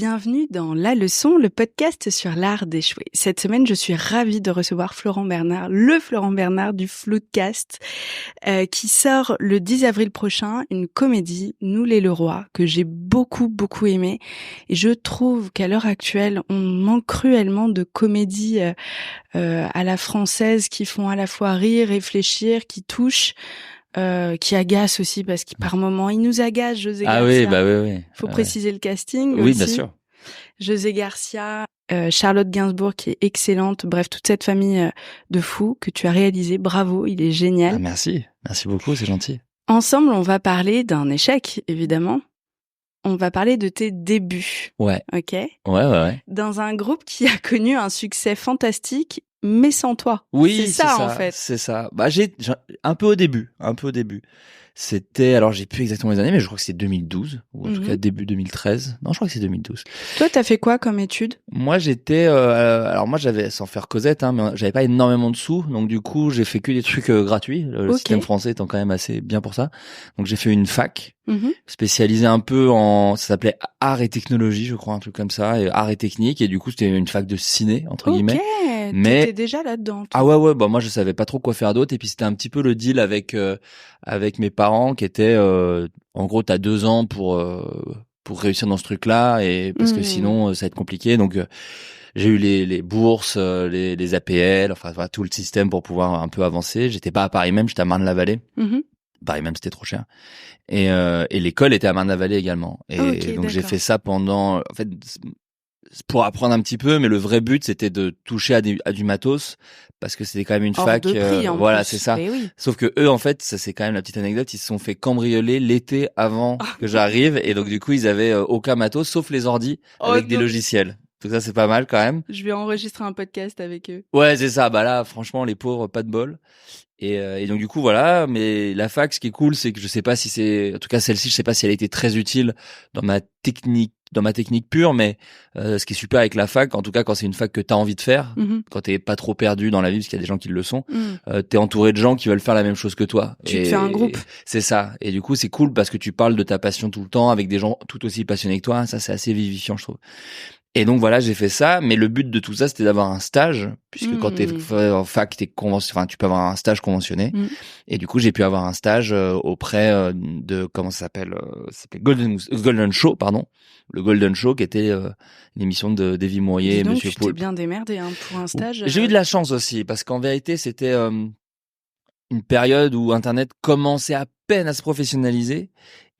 bienvenue dans La Leçon, le podcast sur l'art d'échouer. Cette semaine, je suis ravie de recevoir Florent Bernard, le Florent Bernard du Floodcast, qui sort le 10 avril prochain une comédie, Nous les Leroy, que j'ai beaucoup aimé. Et je trouve qu'à l'heure actuelle, on manque cruellement de comédies à la française qui font à la fois rire, réfléchir, qui touchent. Qui agace aussi parce qu'il par moment il nous agace. José Garcia. Oui. Faut préciser le casting. Oui, aussi. bien sûr. José Garcia, Charlotte Gainsbourg qui est excellente. Bref, toute cette famille de fous que tu as réalisé. Bravo, il est génial. Merci beaucoup, c'est gentil. Ensemble, on va parler d'un échec, évidemment. On va parler de tes débuts. Ouais. Ok. Ouais. Dans un groupe qui a connu un succès fantastique. Mais sans toi. Oui, c'est ça en fait. C'est ça. Bah, j'ai un peu au début. C'était, alors j'ai plus exactement les années, mais je crois que c'est 2012, ou en tout cas début 2013. Non, je crois que c'est 2012. Toi, t'as fait quoi comme études? Moi, j'étais, alors moi j'avais, sans faire Cosette, hein, mais j'avais pas énormément de sous, donc du coup j'ai fait que des trucs gratuits. Le système français étant quand même assez bien pour ça. Donc j'ai fait une fac spécialisée un peu ça s'appelait art et technologie, je crois, un truc comme ça, et art et technique, et du coup c'était une fac de ciné entre guillemets. Mais t'étais déjà là-dedans. Toi. Ah ouais, bah moi je savais pas trop quoi faire d'autre, et puis c'était un petit peu le deal avec mes parents qui étaient en gros t'as 2 ans pour réussir dans ce truc-là, et parce que sinon ça va être compliqué. Donc j'ai eu les bourses, les APL, enfin voilà, tout le système pour pouvoir un peu avancer. J'étais pas à Paris même, j'étais à Marne-la-Vallée. Paris même c'était trop cher, et l'école était à Marne-la-Vallée également, et donc j'ai fait ça pendant, en fait, pour apprendre un petit peu, mais le vrai but c'était de toucher à du matos, parce que c'était quand même une fac de prix, voilà, plus. c'est ça. Oui. Sauf que eux, en fait, ça c'est quand même la petite anecdote, ils se sont fait cambrioler l'été avant que j'arrive, et donc du coup ils avaient aucun matos sauf les ordis avec des logiciels. Donc ça c'est pas mal quand même. Je vais enregistrer un podcast avec eux. Ouais, c'est ça. Bah là franchement les pauvres, pas de bol. Et donc du coup voilà, mais la fac, ce qui est cool, c'est que je sais pas si c'est, en tout cas celle-ci, je sais pas si elle a été très utile dans ma technique pure, mais ce qui est super avec la fac, en tout cas quand c'est une fac que t'as envie de faire, quand t'es pas trop perdu dans la vie, parce qu'il y a des gens qui le sont, t'es entouré de gens qui veulent faire la même chose que toi. Tu te fais un groupe. C'est ça. Et du coup c'est cool parce que tu parles de ta passion tout le temps avec des gens tout aussi passionnés que toi. Ça c'est assez vivifiant, je trouve. Et donc voilà, j'ai fait ça, mais le but de tout ça, c'était d'avoir un stage, puisque quand t'es en fac, tu peux avoir un stage conventionné. Et du coup, j'ai pu avoir un stage auprès de, comment ça s'appelle, Golden Show, pardon. Le Golden Show, qui était l'émission de Davy Mourier et Monsieur Paul. Tu t'es bien démerdé pour un stage. J'ai eu de la chance aussi, parce qu'en vérité, c'était une période où Internet commençait à peine à se professionnaliser.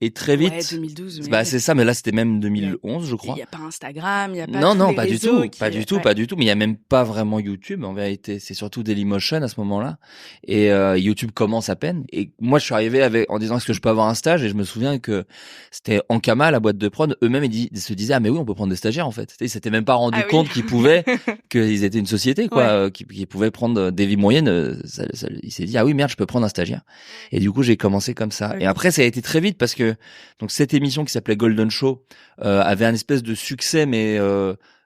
Et très vite. Ouais, 2012. Bah, c'est ça, mais là, c'était même 2011, je crois. Il y a pas Instagram, il y a pas Non, pas du tout. Pas du tout. Mais il y a même pas vraiment YouTube, en vérité. C'est surtout Dailymotion à ce moment-là. Et, YouTube commence à peine. Et moi, je suis arrivé en disant, est-ce que je peux avoir un stage? Et je me souviens que c'était Ankama, la boîte de prod. Eux-mêmes, ils se disaient, ah, mais oui, on peut prendre des stagiaires, en fait. Ils s'étaient même pas rendu compte qu'ils étaient une société, quoi, qui pouvait prendre des vies moyennes. Il s'est dit, ah oui, merde, je peux prendre un stagiaire. Et du coup, j'ai commencé comme ça. Et après, ça a été très vite parce que donc cette émission qui s'appelait Golden Show avait un espèce de succès, mais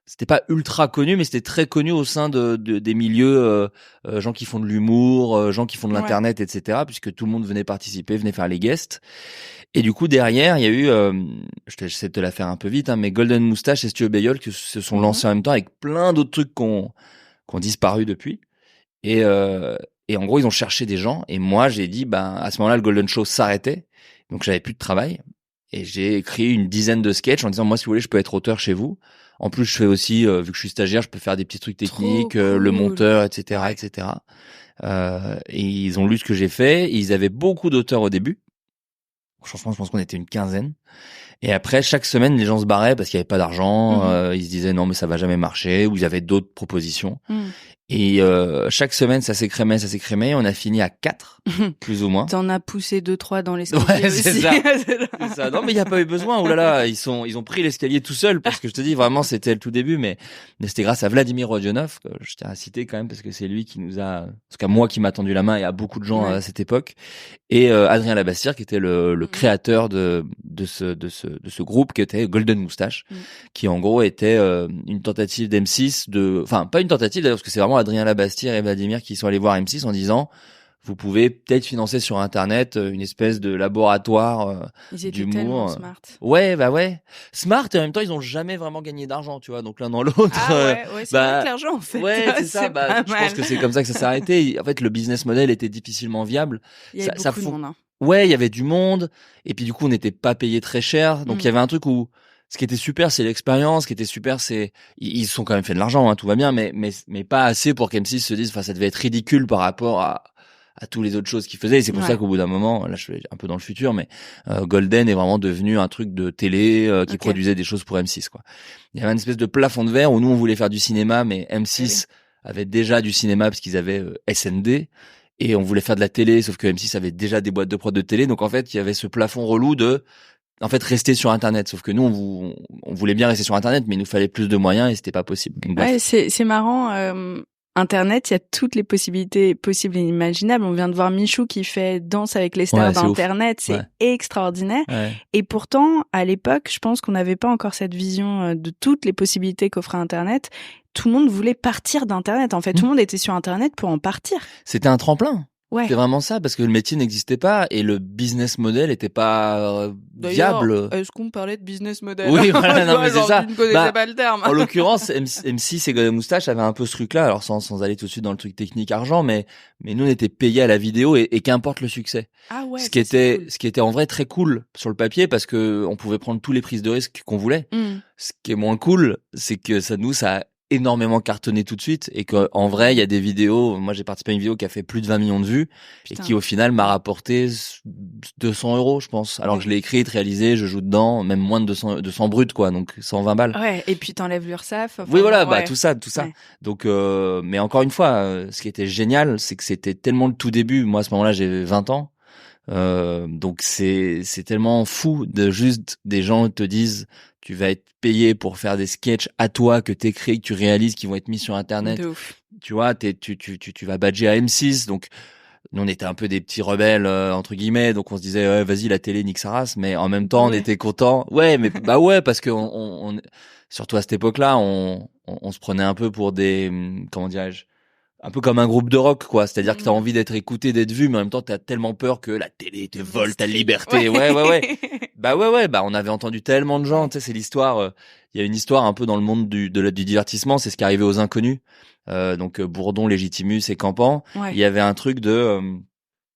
c'était pas ultra connu, mais c'était très connu au sein des milieux, gens qui font de l'humour, gens qui font de l'internet, etc. Puisque tout le monde venait participer, venait faire les guests. Et du coup derrière, il y a eu, j'essaie de te la faire un peu vite, hein, mais Golden Moustache et Studio Bayol qui se sont lancés en même temps avec plein d'autres trucs qui ont disparu depuis. Et en gros, ils ont cherché des gens. Et moi, j'ai dit, à ce moment-là, le Golden Show s'arrêtait. Donc, j'avais plus de travail. Et j'ai écrit une dizaine de sketchs en disant, moi, si vous voulez, je peux être auteur chez vous. En plus, je fais aussi, vu que je suis stagiaire, je peux faire des petits trucs techniques, cool. Le monteur, etc., etc. Et ils ont lu ce que j'ai fait. Ils avaient beaucoup d'auteurs au début. Franchement, je pense qu'on était une quinzaine. Et après, chaque semaine, les gens se barraient parce qu'il n'y avait pas d'argent. Ils se disaient, non, mais ça va jamais marcher. Ou ils avaient d'autres propositions. Et chaque semaine, ça s'écrémait. On a fini à 4, plus ou moins. T'en as poussé 2-3 dans l'escalier. Ouais, aussi. c'est ça. Non, mais il n'y a pas eu besoin. Oh là là, ils ont pris l'escalier tout seuls, parce que je te dis, vraiment, c'était le tout début. Mais c'était grâce à Vladimir Rodionov, que je tiens à citer quand même, parce que c'est lui qui nous a, en tout cas moi, qui m'a tendu la main, et à beaucoup de gens à cette époque. Et Adrien Labastière, qui était le créateur de ce groupe, qui était Golden Moustache, qui en gros était une tentative d'M6 enfin pas une tentative d'ailleurs, parce que c'est vraiment Adrien Labastière et Vladimir qui sont allés voir M6 en disant, vous pouvez peut-être financer sur Internet une espèce de laboratoire Ils étaient d'humour. tellement smart. Ouais, bah ouais. Smart, et en même temps, ils ont jamais vraiment gagné d'argent, tu vois. Donc l'un dans l'autre. Ah ouais, c'est vrai que l'argent, en fait. Ouais, c'est ça. Bah, je pense que c'est comme ça que ça s'est arrêté. En fait, le business model était difficilement viable. Il y avait beaucoup de monde. Hein. Ouais, il y avait du monde. Et puis du coup, on n'était pas payé très cher. Donc il y avait un truc où ce qui était super, c'est l'expérience. Ce qui était super, c'est ils sont quand même fait de l'argent, hein, tout va bien, mais pas assez pour qu'M6 se dise, enfin, ça devait être ridicule par rapport à toutes les autres choses qu'ils faisaient. Et c'est pour ça qu'au bout d'un moment, là, je suis un peu dans le futur, mais Golden est vraiment devenu un truc de télé qui produisait des choses pour M6, quoi. Il y avait une espèce de plafond de verre où nous, on voulait faire du cinéma, mais M6 avait déjà du cinéma parce qu'ils avaient SND. Et on voulait faire de la télé, sauf que M6 avait déjà des boîtes de prod de télé. Donc, en fait, il y avait ce plafond relou de, en fait, rester sur Internet. Sauf que nous, on voulait bien rester sur Internet, mais il nous fallait plus de moyens et c'était pas possible. Donc, ouais, c'est marrant. Internet, il y a toutes les possibilités possibles et imaginables. On vient de voir Michou qui fait Danse avec les stars d'Internet. C'est extraordinaire. Ouais. Et pourtant, à l'époque, je pense qu'on n'avait pas encore cette vision de toutes les possibilités qu'offrait Internet. Tout le monde voulait partir d'Internet. En fait, tout le monde était sur Internet pour en partir. C'était un tremplin. Ouais. C'était vraiment ça, parce que le métier n'existait pas et le business model était pas viable. Est-ce qu'on parlait de business model? Oui, voilà, non, mais c'est ça. Tu ne connaissais pas le terme. En l'occurrence, M6 et Golden Moustache avaient un peu ce truc-là, alors sans aller tout de suite dans le truc technique argent, mais nous on était payés à la vidéo et qu'importe le succès. Ah ouais. Ce qui était en vrai très cool sur le papier, parce que on pouvait prendre tous les prises de risque qu'on voulait. Ce qui est moins cool, c'est que ça a énormément cartonné tout de suite et qu'en vrai il y a des vidéos, moi j'ai participé à une vidéo qui a fait plus de 20 millions de vues. Putain. Et qui au final m'a rapporté 200 € je pense, alors que je l'ai écrite, réalisé, je joue dedans, même moins de 200 brut, quoi, donc 120 balles. Ouais, et puis t'enlèves l'URSSAF. Oui voilà, bah tout ça. Ouais. Donc mais encore une fois, ce qui était génial, c'est que c'était tellement le tout début. Moi à ce moment-là j'avais 20 ans. Donc c'est tellement fou de juste des gens te disent tu vas être payé pour faire des sketchs à toi que t'écris, que tu réalises, qui vont être mis sur Internet. Tu vois, tu vas badger à M6. Donc nous on était un peu des petits rebelles entre guillemets, donc on se disait ouais, vas-y la télé nique sa race, mais en même temps on était content. Ouais, mais bah ouais, parce que on surtout à cette époque-là, on se prenait un peu pour des, comment dirais-je, un peu comme un groupe de rock, quoi. C'est-à-dire que t'as envie d'être écouté, d'être vu, mais en même temps, t'as tellement peur que la télé te vole ta liberté. Ouais. Bah, on avait entendu tellement de gens, tu sais, c'est l'histoire, il y a une histoire un peu dans le monde du divertissement, c'est ce qui arrivait aux inconnus. Donc, Bourdon, Légitimus et Campan. Ouais. Il y avait un truc de,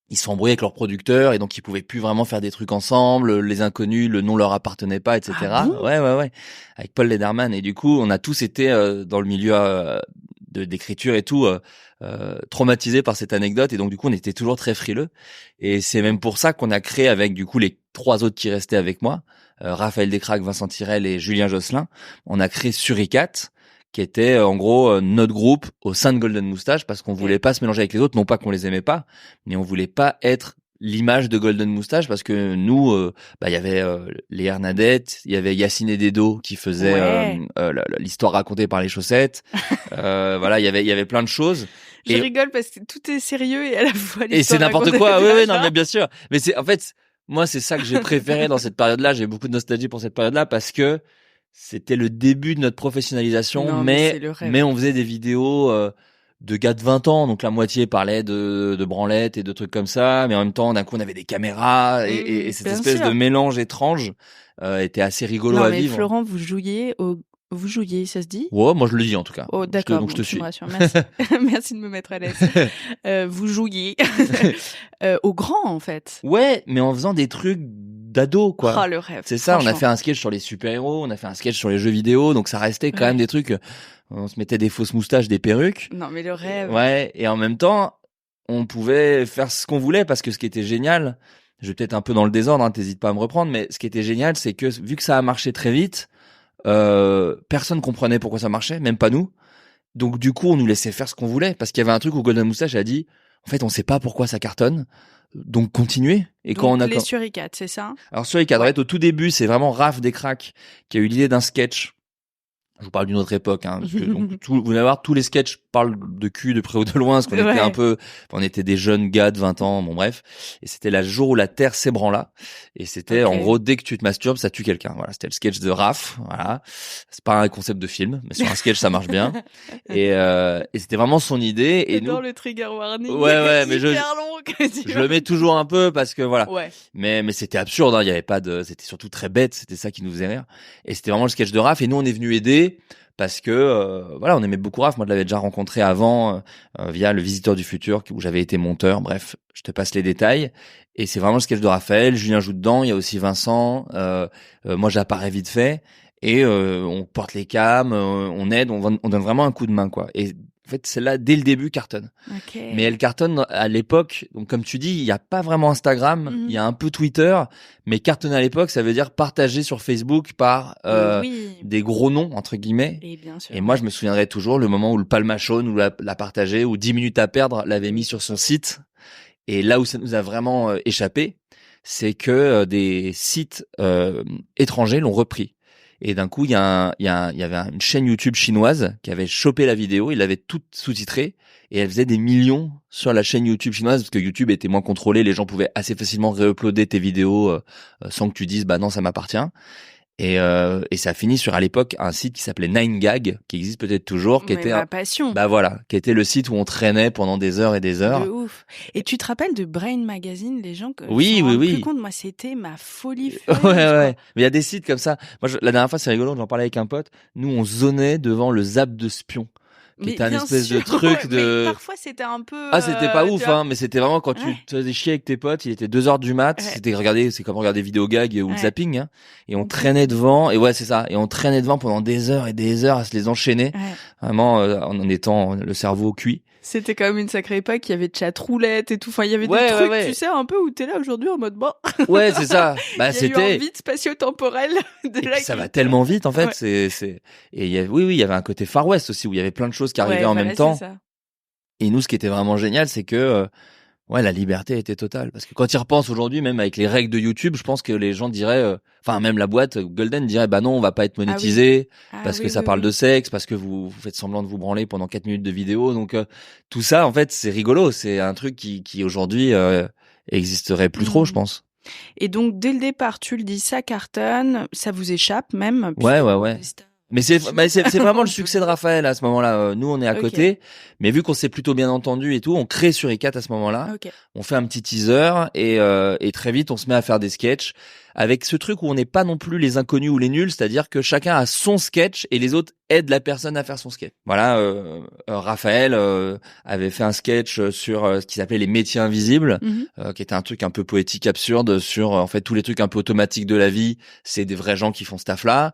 ils se sont embrouillés avec leurs producteurs et donc ils pouvaient plus vraiment faire des trucs ensemble. Les inconnus, le nom leur appartenait pas, etc. Ah bon? Ouais. Avec Paul Lederman. Et du coup, on a tous été dans le milieu d'écriture et tout, traumatisés par cette anecdote, et donc du coup on était toujours très frileux, et c'est même pour ça qu'on a créé avec du coup les 3 autres qui restaient avec moi, Raphaël Descraques, Vincent Tirel et Julien Josselin, on a créé Suricat, qui était en gros notre groupe au sein de Golden Moustache, parce qu'on voulait pas se mélanger avec les autres, non pas qu'on les aimait pas, mais on voulait pas être l'image de Golden Moustache, parce que nous, il y avait les Hernadettes, il y avait Yacine et Dedo qui faisaient l'histoire racontée par les chaussettes. Voilà, il y avait plein de choses. Je rigole parce que tout est sérieux et à la fois l'histoire. Et c'est n'importe quoi. Oui, non, mais bien sûr. Mais c'est, en fait, moi, c'est ça que j'ai préféré dans cette période-là. J'ai beaucoup de nostalgie pour cette période-là parce que c'était le début de notre professionnalisation, non, mais on faisait des vidéos de gars de 20 ans, donc la moitié parlait de branlettes et de trucs comme ça, mais en même temps, d'un coup, on avait des caméras et cette espèce de mélange étrange était assez rigolo à vivre. Florent, vous jouiez, ça se dit? Ouais, moi je le dis en tout cas. Oh, d'accord, donc je te suis. Me rassures. Merci. Merci de me mettre à l'aise. Vous jouiez au grand en fait. Ouais, mais en faisant des trucs d'ado, quoi. Oh, le rêve. C'est ça, on a fait un sketch sur les super-héros, on a fait un sketch sur les jeux vidéo, donc ça restait quand même des trucs, on se mettait des fausses moustaches, des perruques. Non, mais le rêve. Ouais, et en même temps, on pouvait faire ce qu'on voulait, parce que ce qui était génial, je vais peut-être un peu dans le désordre, hein, t'hésites pas à me reprendre, mais ce qui était génial, c'est que vu que ça a marché très vite, personne comprenait pourquoi ça marchait, même pas nous. Donc du coup, on nous laissait faire ce qu'on voulait, parce qu'il y avait un truc où Golden Moustache a dit, en fait, on sait pas pourquoi ça cartonne, donc continuez. Et donc quand on a les Suricat, c'est ça? Alors Suricat, au tout début, c'est vraiment Raph Descraques qui a eu l'idée d'un sketch Je vous parle d'une autre époque, hein, parce que donc, vous allez voir, tous les sketchs parlent de cul de près ou de loin, parce qu'on était un peu, on était des jeunes gars de 20 ans, bon bref, et c'était le jour où la terre s'ébranla, et c'était en gros, dès que tu te masturbes, ça tue quelqu'un. Voilà, c'était le sketch de Raph, voilà. C'est pas un concept de film, mais sur un sketch ça marche bien, et c'était vraiment son idée. Et nous, le trigger warning. Ouais, mais je le mets toujours un peu parce que voilà. Ouais. Mais c'était absurde, hein. Il y avait pas de, c'était surtout très bête. C'était ça qui nous faisait rire. Et c'était vraiment le sketch de Raph. Et nous, on est venu aider parce que, voilà, on aimait beaucoup Raph. Moi, je l'avais déjà rencontré avant, via le Visiteur du Futur où j'avais été monteur. Bref, je te passe les détails. Et c'est vraiment le sketch de Raphaël. Julien joue dedans. Il y a aussi Vincent. Moi, j'apparais vite fait. Et, on porte les cams, on aide, on donne vraiment un coup de main, quoi. Et, en fait, celle-là, dès le début, cartonne. Okay. Mais elle cartonne à l'époque. Donc, comme tu dis, il n'y a pas vraiment Instagram. Il y a un peu Twitter. Mais cartonner à l'époque, ça veut dire partager sur Facebook par des gros noms, entre guillemets. Et bien sûr. Et moi, je me souviendrai toujours le moment où le Palmachot nous l'a partagé, ou 10 minutes à perdre l'avait mis sur son site. Et là où ça nous a vraiment échappé, c'est que des sites étrangers l'ont repris. Et d'un coup, il y avait une chaîne YouTube chinoise qui avait chopé la vidéo, il l'avait toute sous-titrée, et elle faisait des millions sur la chaîne YouTube chinoise, parce que YouTube était moins contrôlé, les gens pouvaient assez facilement réuploader tes vidéos sans que tu dises, bah non, ça m'appartient. Et ça a fini sur, à l'époque, un site qui s'appelait 9gag, qui existe peut-être toujours, qui était ma passion. Bah voilà, qui était le site où on traînait pendant des heures et des heures. De ouf. Et tu te rappelles de Brain Magazine, les gens que oui. plus compte, moi c'était ma folie. Ouais. Mais il y a des sites comme ça. Moi, la dernière fois, c'est rigolo, j'en parlais avec un pote. Nous, on zonait devant le Zap de Spion. Qui était un espèce de truc de... Mais parfois, c'était un peu... Ah, c'était pas ouf, hein, mais c'était vraiment quand tu te faisais chier avec tes potes, il était 2h du mat, c'est comme regarder Vidéogag ou le zapping, hein, et on traînait devant, et c'est ça, et on traînait devant pendant des heures et des heures à se les enchaîner, vraiment, en étant le cerveau cuit. C'était quand même une sacrée époque, il y avait chat roulette et tout, enfin, il y avait des trucs, tu sais, un peu où t'es là aujourd'hui en mode bon. Ouais, c'est ça. Bah, c'était. Il y a eu un vide spatio-temporel. Ça va tellement vite, en fait, et il y avait un côté Far West aussi, où il y avait plein de choses qui arrivaient en même temps. Ça. Et nous, ce qui était vraiment génial, c'est que, la liberté était totale. Parce que quand ils repensent aujourd'hui, même avec les règles de YouTube, je pense que les gens diraient, même la boîte Golden dirait, bah non, on va pas être monétisé, parce que ça parle de sexe, parce que vous faites semblant de vous branler pendant 4 minutes de vidéo. Donc, tout ça, en fait, c'est rigolo. C'est un truc qui aujourd'hui, existerait plus trop, je pense. Et donc, dès le départ, tu le dis, ça cartonne, ça vous échappe même. Ouais. Mais c'est vraiment le succès de Raphaël à ce moment-là. Nous, on est à côté, mais vu qu'on s'est plutôt bien entendu et tout, on crée sur iCat à ce moment-là. On fait un petit teaser et très vite, on se met à faire des sketchs avec ce truc où on n'est pas non plus les inconnus ou les nuls, c'est-à-dire que chacun a son sketch et les autres aident la personne à faire son sketch. Voilà, Raphaël avait fait un sketch sur ce qui s'appelait les métiers invisibles, qui était un truc un peu poétique, absurde, sur en fait tous les trucs un peu automatiques de la vie, c'est des vrais gens qui font ce taf-là.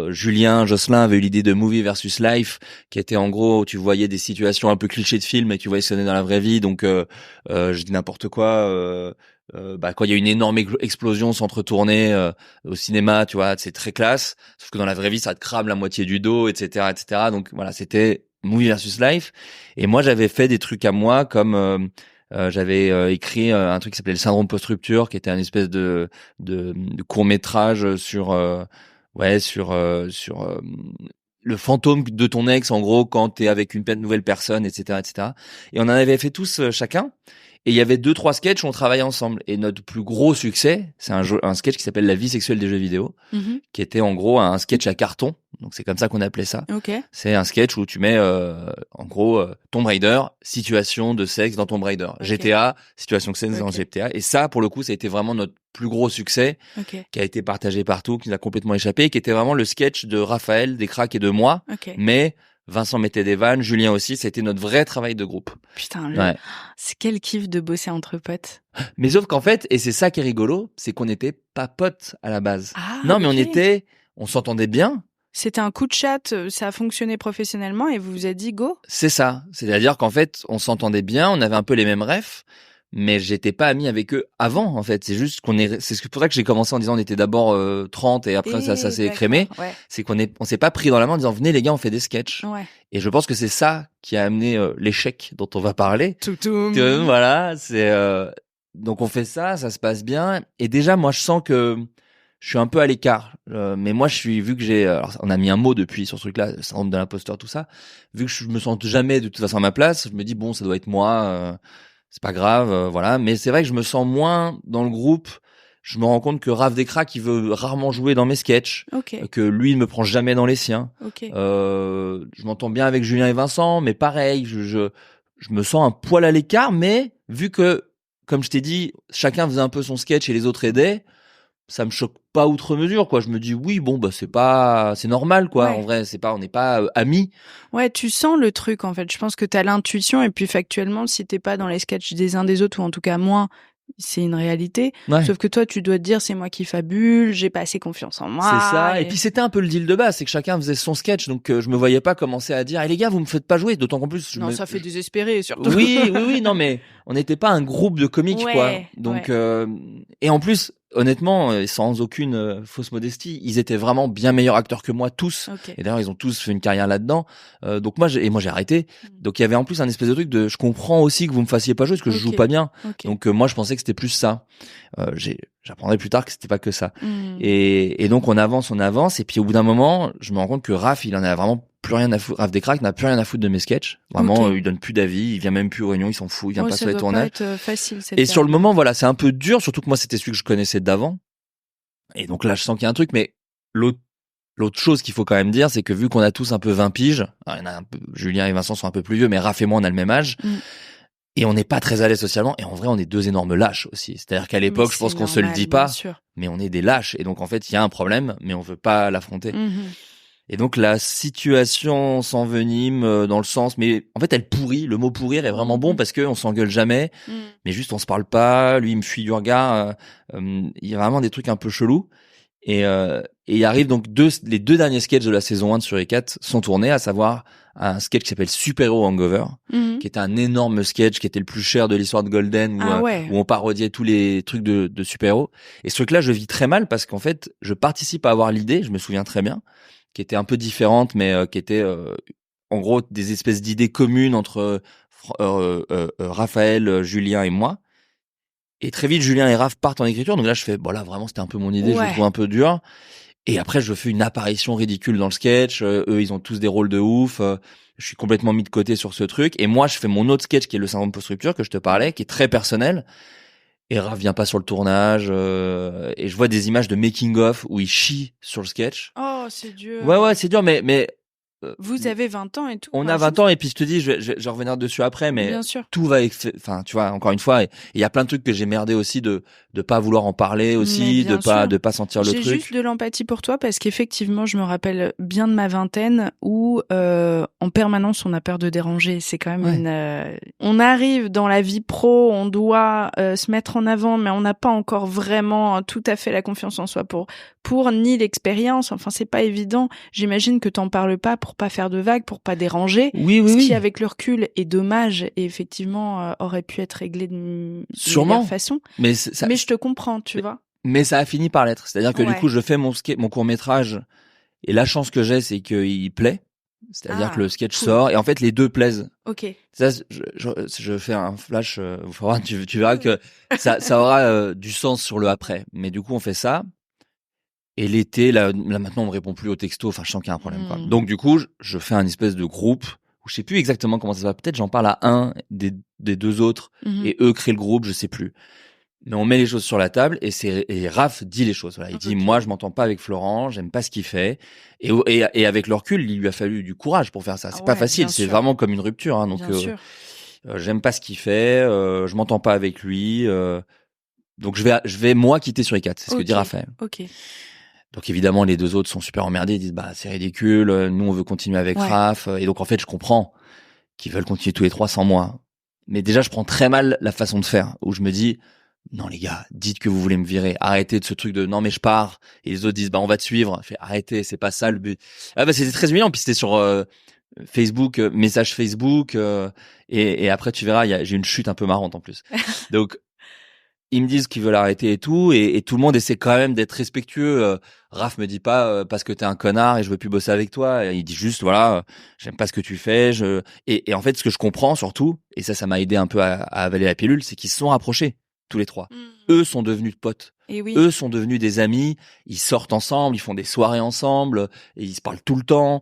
Julien Josselin avait eu l'idée de Movie versus Life, qui était en gros, tu voyais des situations un peu clichés de film et que tu voyais sonner dans la vraie vie, donc je dis n'importe quoi. Quand il y a une énorme explosion sans te retourner au cinéma, tu vois, c'est très classe. Sauf que dans la vraie vie, ça te crame la moitié du dos, etc., etc. Donc voilà, c'était Movie versus Life. Et moi, j'avais fait des trucs à moi, comme j'avais écrit un truc qui s'appelait le syndrome post-rupture, qui était un espèce de court métrage sur le fantôme de ton ex, en gros, quand t'es avec une nouvelle personne, etc., etc. Et on en avait fait tous chacun. Et il y avait 2-3 sketchs où on travaillait ensemble. Et notre plus gros succès, c'est un sketch qui s'appelle La vie sexuelle des jeux vidéo, qui était en gros un sketch à carton. Donc c'est comme ça qu'on appelait ça. C'est un sketch où tu mets en gros Tomb Raider, situation de sexe dans Tomb Raider. GTA, situation de sexe dans GTA. Et ça, pour le coup, ça a été vraiment notre plus gros succès, qui a été partagé partout, qui nous a complètement échappé, qui était vraiment le sketch de Raphaël, des Cracks et de moi. Mais Vincent mettait des vannes, Julien aussi, c'était notre vrai travail de groupe. Putain, c'est quel kiff de bosser entre potes. Mais sauf qu'en fait, et c'est ça qui est rigolo, c'est qu'on n'était pas potes à la base. Mais on s'entendait bien. C'était un coup de chat, ça a fonctionné professionnellement et vous vous êtes dit go? C'est ça. C'est-à-dire qu'en fait, on s'entendait bien, on avait un peu les mêmes refs. Mais j'étais pas ami avec eux avant, en fait. C'est juste c'est pour ça que j'ai commencé en disant on était d'abord 30 et après ça s'est écrémé. C'est on s'est pas pris dans la main en disant venez les gars, on fait des sketchs. Et je pense que c'est ça qui a amené l'échec dont on va parler. Voilà, donc on fait ça se passe bien. Et déjà, moi je sens que je suis un peu à l'écart. Mais moi, vu que alors on a mis un mot depuis sur ce truc-là, le syndrome de l'imposteur, tout ça. Vu que je me sens jamais de toute façon à ma place, je me dis bon, ça doit être moi. C'est pas grave, voilà. Mais c'est vrai que je me sens moins dans le groupe. Je me rends compte que Raph Descraques, il veut rarement jouer dans mes sketchs, que lui, il me prend jamais dans les siens. Je m'entends bien avec Julien et Vincent, mais pareil, je me sens un poil à l'écart. Mais vu que, comme je t'ai dit, chacun faisait un peu son sketch et les autres aidaient, ça me choque pas outre mesure, quoi. Je me dis oui, bon, bah c'est normal, quoi. En vrai, on n'est pas amis. Ouais, tu sens le truc, en fait. Je pense que t'as l'intuition, et puis factuellement, si t'es pas dans les sketchs des uns des autres, ou en tout cas moins, c'est une réalité. Sauf que toi, tu dois te dire, c'est moi qui fabule, j'ai pas assez confiance en moi. C'est ça. Et puis c'était un peu le deal de base, c'est que chacun faisait son sketch, donc je me voyais pas commencer à dire, les gars, vous me faites pas jouer, d'autant qu'en plus. Ça fait désespérer, surtout. Oui, non, mais on n'était pas un groupe de comiques, quoi. Donc, et en plus, honnêtement, sans aucune fausse modestie, ils étaient vraiment bien meilleurs acteurs que moi, tous. Et d'ailleurs, ils ont tous fait une carrière là-dedans. Donc moi, j'ai arrêté. Donc il y avait en plus un espèce de truc de, je comprends aussi que vous me fassiez pas jouer parce que je joue pas bien. Donc moi, je pensais que c'était plus ça. J'apprendrai plus tard que c'était pas que ça. Et donc on avance, et puis au bout d'un moment, je me rends compte que Raph, il en a vraiment plus rien à foutre. Raph Descraques n'a plus rien à foutre de mes sketchs. Vraiment, il donne plus d'avis, il vient même plus aux réunions, il s'en fout, il vient pas sur les tournages. Ça doit pas être facile, et sur le moment, voilà, c'est un peu dur, surtout que moi, c'était celui que je connaissais d'avant. Et donc là, je sens qu'il y a un truc, mais l'autre chose qu'il faut quand même dire, c'est que vu qu'on a tous un peu 20 piges, alors il y en a un peu, Julien et Vincent sont un peu plus vieux, mais Raph et moi, on a le même âge. Et on n'est pas très à l'aise socialement. Et en vrai, on est deux énormes lâches aussi. C'est-à-dire qu'à l'époque, je pense qu'on se le dit pas, mais on est des lâches. Et donc, en fait, il y a un problème, mais on veut pas l'affronter. Et donc, la situation s'envenime dans le sens, mais en fait, elle pourrit. Le mot pourrir est vraiment bon parce qu'on s'engueule jamais, mais juste on se parle pas. Lui, il me fuit du regard. Il y a vraiment des trucs un peu chelous. Et il arrive donc les deux derniers sketchs de la saison 1 de Sur les 4 sont tournés, à savoir un sketch qui s'appelle Super Hero Hangover, qui était un énorme sketch, qui était le plus cher de l'histoire de Golden, où on parodiait tous les trucs de super-héros. Et ce truc-là, je vis très mal parce qu'en fait, je participe à avoir l'idée, je me souviens très bien, qui était un peu différente, mais qui était en gros des espèces d'idées communes entre Raphaël, Julien et moi. Et très vite, Julien et Raph partent en écriture. Donc là, je fais, bon là, vraiment, c'était un peu mon idée. Je le trouve un peu dur. Et après, je fais une apparition ridicule dans le sketch. Eux, ils ont tous des rôles de ouf. Je suis complètement mis de côté sur ce truc. Et moi, je fais mon autre sketch qui est le syndrome post-rupture que je te parlais, qui est très personnel. Et Raph vient pas sur le tournage. Et je vois des images de making-of où il chie sur le sketch. Oh, c'est dur. Ouais, c'est dur, mais vous avez 20 ans et tout. On a 20 ans et puis je te dis, je vais revenir dessus après, mais bien sûr. Tout va, enfin, tu vois, encore une fois, il y a plein de trucs que j'ai merdé aussi de pas vouloir en parler aussi, de pas sentir le truc. J'ai juste de l'empathie pour toi parce qu'effectivement, je me rappelle bien de ma vingtaine où en permanence on a peur de déranger. C'est quand même on arrive dans la vie pro, on doit se mettre en avant, mais on n'a pas encore vraiment tout à fait la confiance en soi pour ni l'expérience. Enfin, c'est pas évident. J'imagine que t'en parles pas pour pas faire de vagues, pour pas déranger. Oui. Ce qui, avec le recul, est dommage et effectivement aurait pu être réglé de meilleure façon. Mais je te comprends, tu vois. Mais ça a fini par l'être. C'est-à-dire que du coup, je fais mon court-métrage et la chance que j'ai, c'est qu'il plaît. C'est-à-dire que le sketch sort et en fait, les deux plaisent. Ça, je fais un flash. Tu verras que ça aura du sens sur le après. Mais du coup, on fait ça. Et l'été, là maintenant, on me répond plus aux textos. Enfin, je sens qu'il y a un problème, quoi. Donc, du coup, je fais un espèce de groupe où je sais plus exactement comment ça va. Peut-être j'en parle à un des deux autres et eux créent le groupe, je sais plus. Mais on met les choses sur la table et Raph dit les choses. Voilà, il dit, moi, je m'entends pas avec Florent, j'aime pas ce qu'il fait. Et avec le recul, il lui a fallu du courage pour faire ça. C'est pas facile. C'est vraiment comme une rupture, hein. Donc, j'aime pas ce qu'il fait, je m'entends pas avec lui, donc je vais moi quitter Sur les 4. C'est ce que dit Raphaël. Donc évidemment, les deux autres sont super emmerdés. Ils disent, bah, c'est ridicule. Nous, on veut continuer avec Raph. Et donc, en fait, je comprends qu'ils veulent continuer tous les trois sans moi. Mais déjà, je prends très mal la façon de faire où je me dis, non, les gars, dites que vous voulez me virer. Arrêtez de ce truc de, non, mais je pars. Et les autres disent, bah, on va te suivre. Je fais, arrêtez, c'est pas ça le but. Ah, bah, c'était très humiliant. Puis c'était sur, Facebook, message Facebook, et après, tu verras, j'ai une chute un peu marrante en plus. Donc, ils me disent qu'ils veulent arrêter et tout, et tout le monde essaie quand même d'être respectueux. Raph me dit pas parce que t'es un connard et je veux plus bosser avec toi. Il dit juste voilà, j'aime pas ce que tu fais. Et en fait, ce que je comprends surtout, et ça m'a aidé un peu à avaler la pilule, c'est qu'ils se sont rapprochés. tous les trois. Eux sont devenus potes. Et oui. Eux sont devenus des amis. Ils sortent ensemble, ils font des soirées ensemble, et ils se parlent tout le temps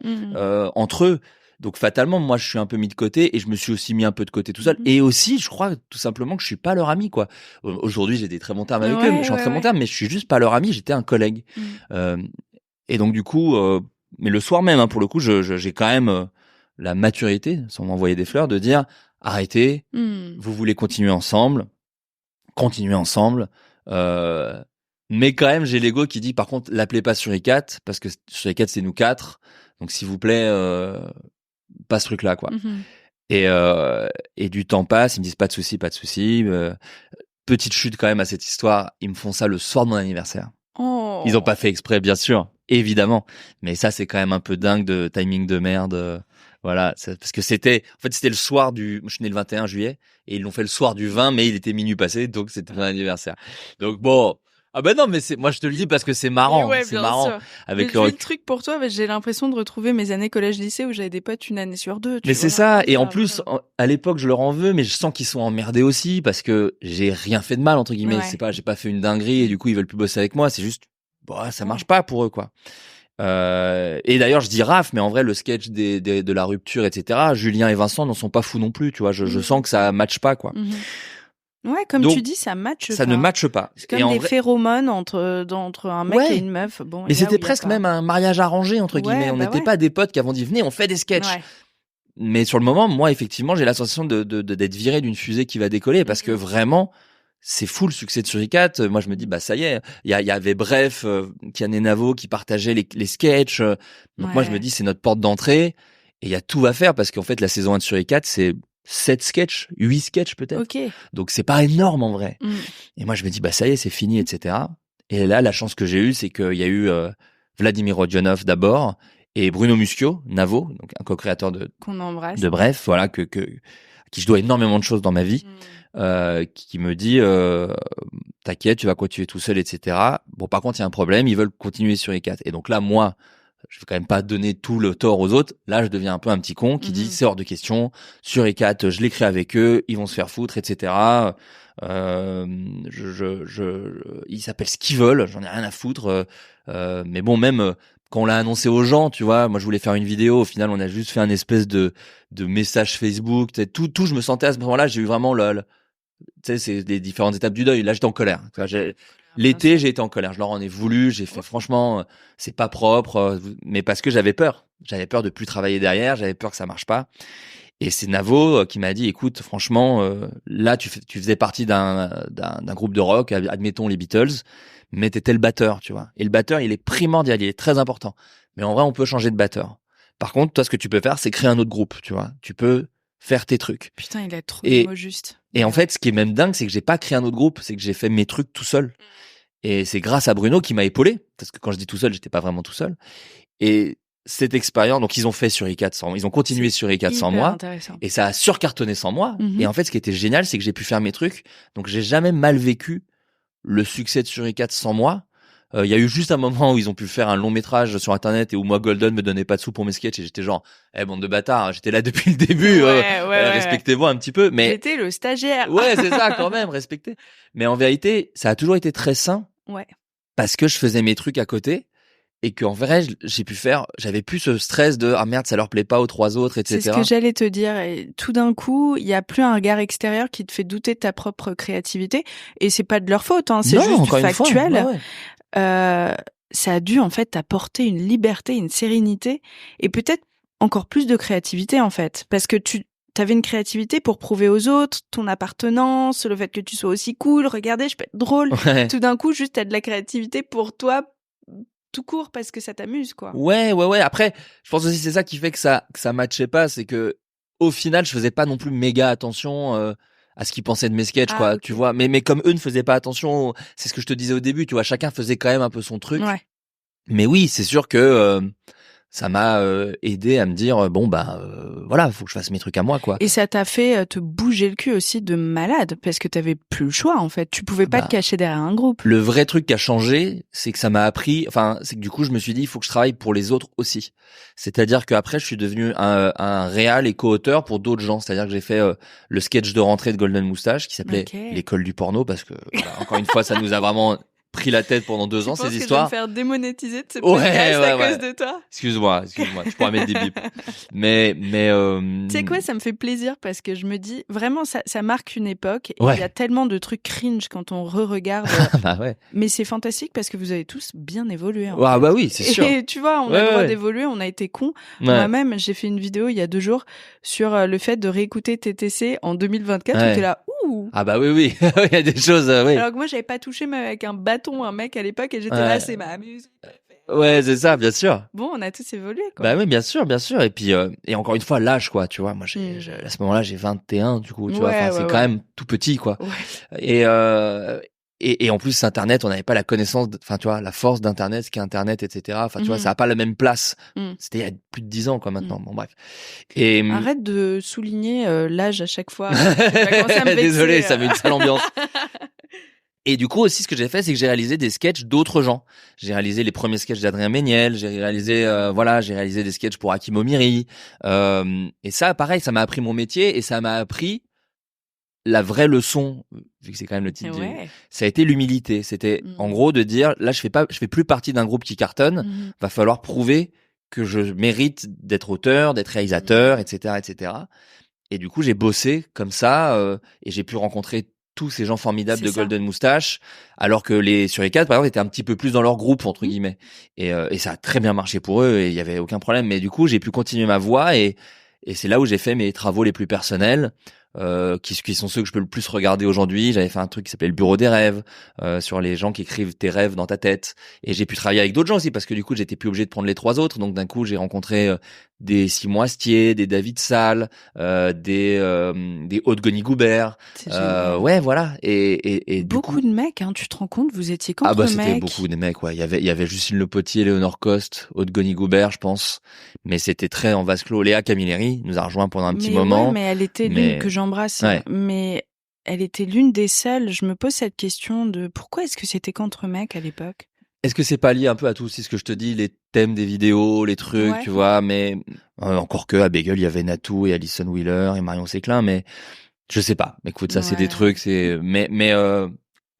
entre eux. Donc fatalement, moi, je suis un peu mis de côté et je me suis aussi mis un peu de côté tout seul. Et aussi, je crois tout simplement que je suis pas leur ami, quoi. Aujourd'hui, j'ai des très bons termes avec eux, je suis en très bons termes, mais je suis juste pas leur ami. J'étais un collègue. Et donc du coup, mais le soir même, pour le coup, j'ai quand même la maturité, sans m'envoyer des fleurs, de dire arrêtez, vous voulez continuer ensemble, continuez ensemble. Mais quand même, j'ai l'ego qui dit par contre, l'appelez pas sur i4 parce que sur i4 c'est nous 4. Donc s'il vous plaît, pas ce truc-là, quoi. Et du temps passe, ils me disent pas de souci, pas de souci. Petite chute quand même à cette histoire, ils me font ça le soir de mon anniversaire. Oh. Ils ont pas fait exprès, bien sûr, évidemment. Mais ça, c'est quand même un peu dingue de timing de merde. Voilà, parce que c'était le soir je suis né le 21 juillet et ils l'ont fait le soir du 20, mais il était minuit passé, donc c'était mon anniversaire. Donc bon. Ah ben non, mais moi je te le dis parce que c'est marrant, c'est marrant. Sûr. Avec le truc pour toi, j'ai l'impression de retrouver mes années collège-lycée où j'avais des potes une année sur deux. Mais c'est ça, et en plus, à l'époque, je leur en veux, mais je sens qu'ils sont emmerdés aussi parce que j'ai rien fait de mal entre guillemets. Ouais. J'ai pas fait une dinguerie et du coup ils veulent plus bosser avec moi. C'est juste, ça marche pas pour eux, quoi. Et d'ailleurs, je dis Raph, mais en vrai, le sketch de la rupture, etc. Julien et Vincent n'en sont pas fous non plus, tu vois. Je sens que ça matche pas, quoi. Ouais, comme donc, tu dis, ça matche pas. Ça ne matche pas. C'est comme des phéromones entre un mec et une meuf. Bon. Mais c'était presque même un mariage arrangé, entre guillemets. On n'était pas des potes qui avons dit, venez, on fait des sketchs. Ouais. Mais sur le moment, moi, effectivement, j'ai la sensation d'être viré d'une fusée qui va décoller parce que vraiment, c'est fou le succès de Suricat. Moi, je me dis, ça y est. Il y avait Bref, Kian et Navo qui partageaient les sketchs. Donc moi, je me dis, c'est notre porte d'entrée et il y a tout à faire parce qu'en fait, la saison 1 de Suricat, c'est 7 sketchs, 8 sketchs peut-être. Okay. Donc c'est pas énorme en vrai. Et moi je me dis ça y est, c'est fini, etc. Et là la chance que j'ai eue, c'est qu'il y a eu Vladimir Rodionov d'abord et Bruno Muschio, Navo, donc un co-créateur qu'on embrasse. De Bref, voilà qui je dois énormément de choses dans ma vie, qui me dit t'inquiète, tu vas continuer tout seul, etc. Bon par contre il y a un problème, ils veulent continuer sur i4. Et donc là moi je vais quand même pas donner tout le tort aux autres. Là, je deviens un peu un petit con qui dit c'est hors de question. Sur i4, je l'écris avec eux, ils vont se faire foutre, etc. Ils s'appellent ce qu'ils veulent, j'en ai rien à foutre. Mais bon, même quand on l'a annoncé aux gens, tu vois, moi je voulais faire une vidéo. Au final, on a juste fait un espèce de message Facebook. Tout, je me sentais à ce moment-là, j'ai eu vraiment tu sais, c'est les différentes étapes du deuil. Là, j'étais en colère. L'été, j'ai été en colère. Je leur en ai voulu. J'ai fait, franchement, c'est pas propre. Mais parce que j'avais peur. J'avais peur de plus travailler derrière. J'avais peur que ça marche pas. Et c'est Navo qui m'a dit, écoute, franchement, là, tu faisais partie d'un groupe de rock, admettons les Beatles, mais t'étais le batteur, tu vois. Et le batteur, il est primordial, il est très important. Mais en vrai, on peut changer de batteur. Par contre, toi, ce que tu peux faire, c'est créer un autre groupe, tu vois. Tu peux faire tes trucs. Putain, il a trop de mots justes. Et en fait, ce qui est même dingue, c'est que j'ai pas créé un autre groupe, c'est que j'ai fait mes trucs tout seul. Et c'est grâce à Bruno qui m'a épaulé, parce que quand je dis tout seul, j'étais pas vraiment tout seul. Et cette expérience, donc ils ont fait sur i4 sans moi, ils ont continué sur i4 sans moi, et ça a surcartonné sans moi. Et en fait, ce qui était génial, c'est que j'ai pu faire mes trucs. Donc j'ai jamais mal vécu le succès de sur i4 sans moi. Il y a eu juste un moment où ils ont pu faire un long métrage sur internet et où moi Golden me donnait pas de sous pour mes sketchs et j'étais genre bande de bâtards, j'étais là depuis le début, respectez-moi un petit peu. Mais j'étais le stagiaire. Ouais, c'est ça quand même, respectez. Mais en vérité, ça a toujours été très sain. Ouais. Parce que je faisais mes trucs à côté et qu'en vrai, j'avais plus ce stress de ah merde, ça leur plaît pas aux trois autres, etc. C'est ce que j'allais te dire. Et tout d'un coup, il y a plus un regard extérieur qui te fait douter de ta propre créativité. Et c'est pas de leur faute, hein, c'est juste du factuel. Ça a dû en fait t'apporter une liberté, une sérénité et peut-être encore plus de créativité en fait, parce que t'avais une créativité pour prouver aux autres ton appartenance, le fait que tu sois aussi cool. Regardez, je peux être drôle. Ouais. Tout d'un coup, juste t'as de la créativité pour toi. Tout court parce que ça t'amuse, quoi. Ouais. Après, je pense aussi c'est ça qui fait que ça matchait pas, c'est que au final, je faisais pas non plus méga attention à ce qu'ils pensaient de mes sketchs, quoi. Okay. Tu vois. Mais comme eux ne faisaient pas attention, c'est ce que je te disais au début, tu vois. Chacun faisait quand même un peu son truc. Ouais. Mais oui, c'est sûr que ça m'a aidé à me dire bon voilà, faut que je fasse mes trucs à moi quoi. Et ça t'a fait te bouger le cul aussi de malade parce que t'avais plus le choix en fait. Tu pouvais pas te cacher derrière un groupe. Le vrai truc qui a changé, c'est que ça m'a appris, c'est que du coup je me suis dit il faut que je travaille pour les autres aussi. C'est-à-dire qu'après je suis devenu un réal et co-auteur pour d'autres gens. C'est-à-dire que j'ai fait le sketch de rentrée de Golden Moustache qui s'appelait l'école du porno parce que encore une fois ça nous a vraiment pris la tête pendant 2 ans, ces histoires. Tu penses que je vais me faire démonétiser de ce podcast à cause de toi? Excuse-moi, tu pourras mettre des bips. Mais tu sais quoi, ça me fait plaisir parce que je me dis vraiment ça marque une époque et il y a tellement de trucs cringe quand on re-regarde. Bah ouais. Mais c'est fantastique parce que vous avez tous bien évolué. En fait. Bah oui, c'est sûr. Et tu vois, on a le droit d'évoluer, on a été cons. Moi-même, j'ai fait une vidéo il y a 2 jours sur le fait de réécouter TTC en 2024 où t'es là, ouh. Ah bah oui, il y a des choses, oui. Alors que moi, j'avais pas touché même avec un bâton un mec à l'époque et j'étais là, c'est ma musique. Ouais, c'est ça, bien sûr. Bon, on a tous évolué, quoi. Bah oui, bien sûr. Et puis, et encore une fois, l'âge, quoi, tu vois. Moi, à ce moment-là, j'ai 21, du coup, tu vois. C'est quand même tout petit, quoi. Ouais. Et en plus, Internet, on n'avait pas la connaissance, tu vois, la force d'Internet, ce qu'est Internet, etc. Tu vois, ça a pas la même place. C'était il y a plus de 10 ans, quoi, maintenant. Bon, bref. Et arrête de souligner l'âge à chaque fois. Désolé, ça met une sale ambiance. Et du coup aussi, ce que j'ai fait, c'est que j'ai réalisé des sketchs d'autres gens. J'ai réalisé les premiers sketchs d'Adrien Méniel. J'ai réalisé, j'ai réalisé des sketchs pour Hakim Omiri. Et ça, pareil, ça m'a appris mon métier et ça m'a appris la vraie leçon, vu que c'est quand même le titre. Ça a été l'humilité. C'était en gros de dire, là, je fais plus partie d'un groupe qui cartonne. Va falloir prouver que je mérite d'être auteur, d'être réalisateur, etc., etc. Et du coup, j'ai bossé comme ça et j'ai pu rencontrer tous ces gens formidables de Golden Moustache, alors que sur les 4, par exemple, étaient un petit peu plus dans leur groupe, entre guillemets. Et ça a très bien marché pour eux et il y avait aucun problème. Mais du coup, j'ai pu continuer ma voie et c'est là où j'ai fait mes travaux les plus personnels, qui sont ceux que je peux le plus regarder aujourd'hui. J'avais fait un truc qui s'appelait le bureau des rêves, sur les gens qui écrivent tes rêves dans ta tête. Et j'ai pu travailler avec d'autres gens aussi parce que du coup, j'étais plus obligé de prendre les 3 autres. Donc d'un coup, j'ai rencontré des Simon Astier, des David Salle, des Haute-Goni Goubert. Ouais, voilà. Et beaucoup de mecs, hein, tu te rends compte, vous étiez contre mecs. C'était beaucoup de mecs, ouais. Il y avait Justine Le Potier, Léonore Coste, Haute-Goni Goubert, je pense. Mais c'était très en vase clos. Léa Camilleri nous a rejoint pendant un petit moment. Mais elle était l'une que j'embrasse. Mais elle était l'une des seules. Je me pose cette question de pourquoi est-ce que c'était contre mecs à l'époque? Est-ce que c'est pas lié un peu à tout aussi ce que je te dis, les thèmes des vidéos, les trucs, tu vois, mais encore que à Bagel, il y avait Natou et Alison Wheeler et Marion Séclin, mais je sais pas. Écoute, ça c'est des trucs, mais